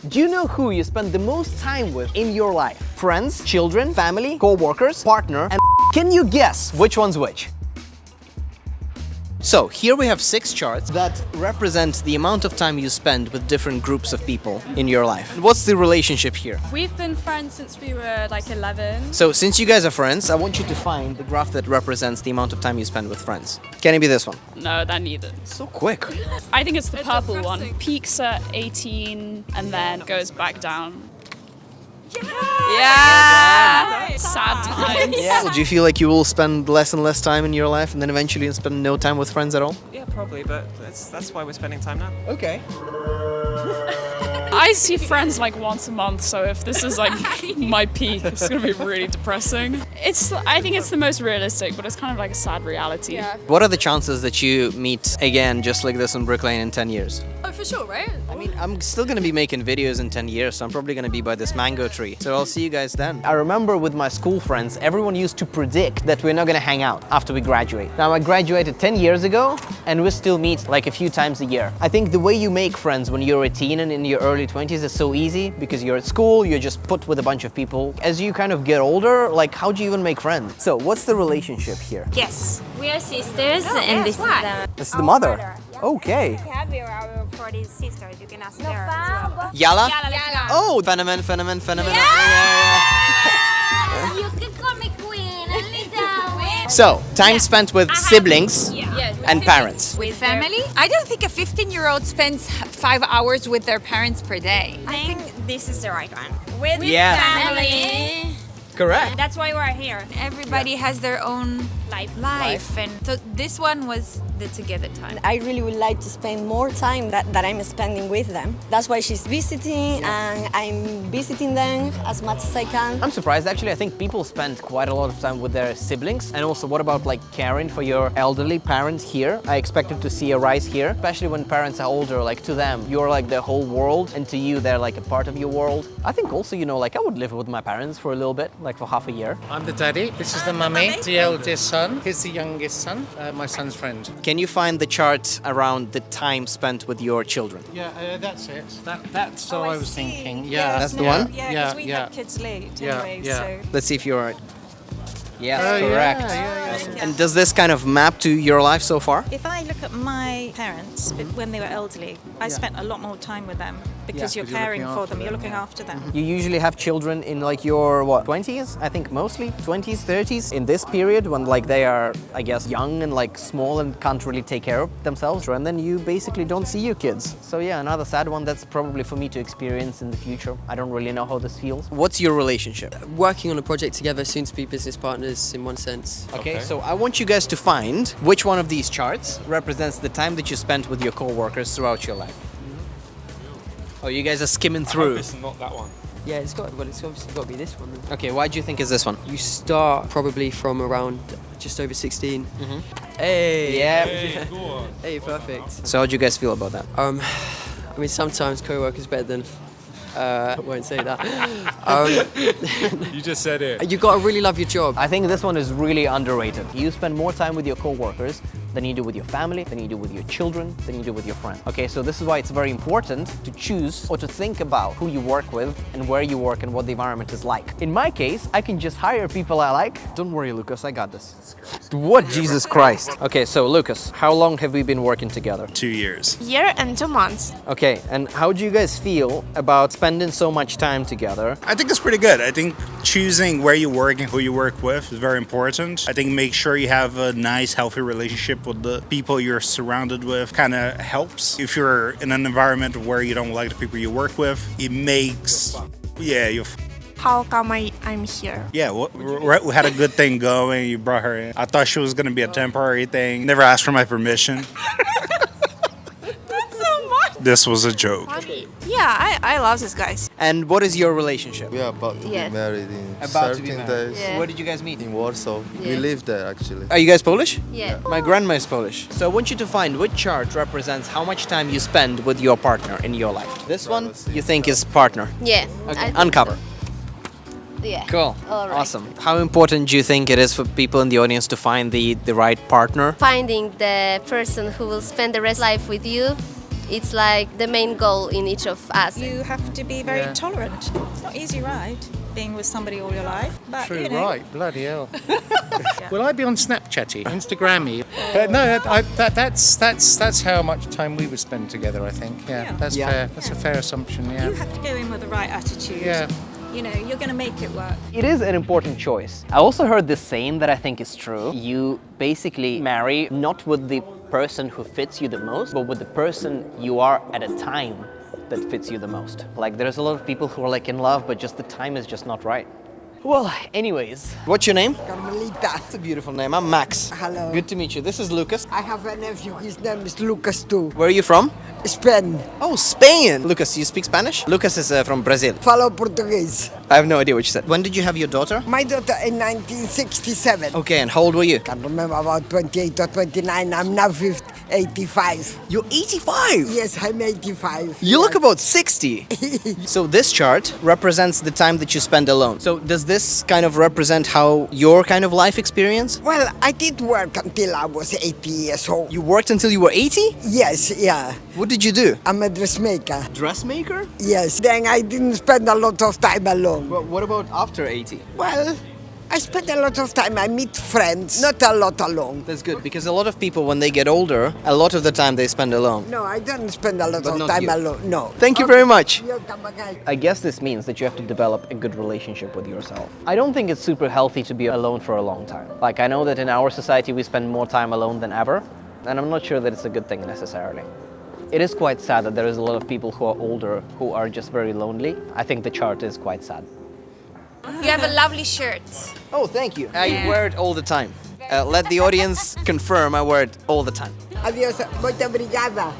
Do you know who you spend the most time with in your life? Friends, children, family, co-workers, partner, and can you guess which one's which? So here we have 6 charts that represent the amount of time you spend with different groups of people in your life. What's the relationship here? We've been friends since we were like 11. So since you guys are friends, I want you to find the graph that represents the amount of time you spend with friends. Can it be this one? No, that neither. So quick. I think it's the purple one. Peaks at 18 and then goes back down. Yeah! Sad times. Yeah. Do you feel like you will spend less and less time in your life and then eventually spend no time with friends at all? Yeah, probably, but that's why we're spending time now. Okay. I see friends like once a month, so if this is like my peak, it's gonna be really depressing. I think it's the most realistic, but it's kind of like a sad reality. Yeah. What are the chances that you meet again just like this on Brick Lane in 10 years? Oh, for sure, right? I mean, I'm still gonna be making videos in 10 years, so I'm probably gonna be by this mango tree. So I'll see you guys then. I remember with my school friends, everyone used to predict that we're not gonna hang out after we graduate. Now, I graduated 10 years ago, and we still meet like a few times a year. I think the way you make friends when you're a teen and in your early 20s is so easy because you're at school, you're just put with a bunch of people. As you kind of get older, like how do you even make friends? So what's the relationship here? Yes, we are sisters, and this is the. This is the mother. Okay. Our 40 sisters. You can ask there as well. Yala? Yala. Oh, phenomenon. You can call me queen, a little. So, time spent with siblings and parents. With family? I don't think a 15-year-old spends 5 hours with their parents per day. I think this is the right one. With Yeah. family. Correct. That's why we're here. Everybody has their own life. And so this one was the together time. I really would like to spend more time that I'm spending with them. That's why she's visiting and I'm visiting them as much as I can. I'm surprised actually. I think people spend quite a lot of time with their siblings. And also, what about like caring for your elderly parents here? I expected to see a rise here, especially when parents are older. Like to them, you're like their whole world, and to you, they're like a part of your world. I think also, you know, like I would live with my parents for a little bit, like for half a year. I'm the daddy. This is the mummy. The eldest son. He's the youngest son. My son's friend. Can you find the chart around the time spent with your children? Yeah, that's it. That's what I was thinking. Yeah, That's the one? Yeah, because we had kids late anyway, so... Let's see if you're right. Yes, Oh, correct. yeah. And does this kind of map to your life so far? If I look at my parents, when they were elderly, I spent a lot more time with them because you're caring for them, you're looking after them. You usually have children in like your, what, 20s? I think mostly 20s, 30s. In this period when like they are, I guess, young and like small and can't really take care of themselves. And then you basically don't see your kids. So yeah, another sad one that's probably for me to experience in the future. I don't really know how this feels. What's your relationship? Working on a project together, soon to be business partners in one sense. Okay, so I want you guys to find which one of these charts represents the time that you spent with your co-workers throughout your life. Oh, you guys are skimming through. It's not that one. Yeah, it's obviously got to be this one. Then. Okay, why do you think it's this one? You start probably from around just over 16. Hey! Yeah. Hey, perfect. So how do you guys feel about that? I mean, sometimes co-workers better than... I won't say that. You just said it. You got to really love your job. I think this one is really underrated. You spend more time with your co-workers than you do with your family, than you do with your children, than you do with your friends. Okay, so this is why it's very important to choose or to think about who you work with and where you work and what the environment is like. In my case, I can just hire people I like. Don't worry, Lucas, I got this. What, Jesus Christ? Okay, so Lucas, how long have we been working together? 2 years. Year and 2 months. Okay, and how do you guys feel about spending so much time together? I think it's pretty good. I think choosing where you work and who you work with is very important. I think make sure you have a nice, healthy relationship with the people you're surrounded with kind of helps. If you're in an environment where you don't like the people you work with, it makes, How come I'm here? Yeah, we had a good thing going. You brought her in. I thought she was going to be a temporary thing. Never asked for my permission. That's so much. This was a joke. Yeah, I love these guys. And what is your relationship? We are about to be married in About to be 13 married. days Where did you guys meet? in Warsaw. We live there actually. Are you guys Polish? Yeah. My grandma is Polish. So I want you to find which chart represents how much time you spend with your partner in your life. This one you think is partner. Yeah. Okay, uncover. Yeah. Cool. All right. Awesome. How important do you think it is for people in the audience to find the right partner? Finding the person who will spend the rest of life with you It's like the main goal in each of us. You have to be very tolerant. It's not easy, right? Being with somebody all your life. But, True, you know. right? Bloody hell. Will I be on Snapchatty, Instagrammy? But no, that's how much time we would spend together. I think. Yeah, that's fair. That's a fair assumption. Yeah. You have to go in with the right attitude. Yeah. You know, you're going to make it work. It is an important choice. I also heard this saying that I think is true. You basically marry not with the person who fits you the most, but with the person you are at a time that fits you the most. Like there's a lot of people who are like in love, but just the time is just not right. Well, anyways, what's your name? Carmelita. That's a beautiful name. I'm Max. Hello. Good to meet you. This is Lucas. I have a nephew. His name is Lucas too. Where are you from? Spain. Oh, Spain. Lucas, you speak Spanish? Lucas is from Brazil. Falo Portuguese. I have no idea what you said. When did you have your daughter? My daughter in 1967. Okay, and how old were you? Can't remember, about 28 or 29. I'm now 85. You're 85? Yes, I'm 85. You look about 60. So this chart represents the time that you spend alone. So does this kind of represent how your kind of life experience? Well, I did work until I was 80 years old. You worked until you were 80? Yes, yeah. What did you do? I'm a dressmaker. Dressmaker? Yes. Then I didn't spend a lot of time alone. But what about after 80? Well, I spend a lot of time. I meet friends, not a lot alone. That's good, because a lot of people, when they get older, a lot of the time they spend alone. No, I don't spend a lot But of not time you. alone. No. Thank you very much. Welcome, okay. I guess this means that you have to develop a good relationship with yourself. I don't think it's super healthy to be alone for a long time. Like, I know that in our society we spend more time alone than ever, and I'm not sure that it's a good thing necessarily. It is quite sad that there is a lot of people who are older who are just very lonely. I think the chart is quite sad. You have a lovely shirt. Oh, thank you. I wear it all the time. Let the audience confirm I wear it all the time. Adiós. Muito obrigada.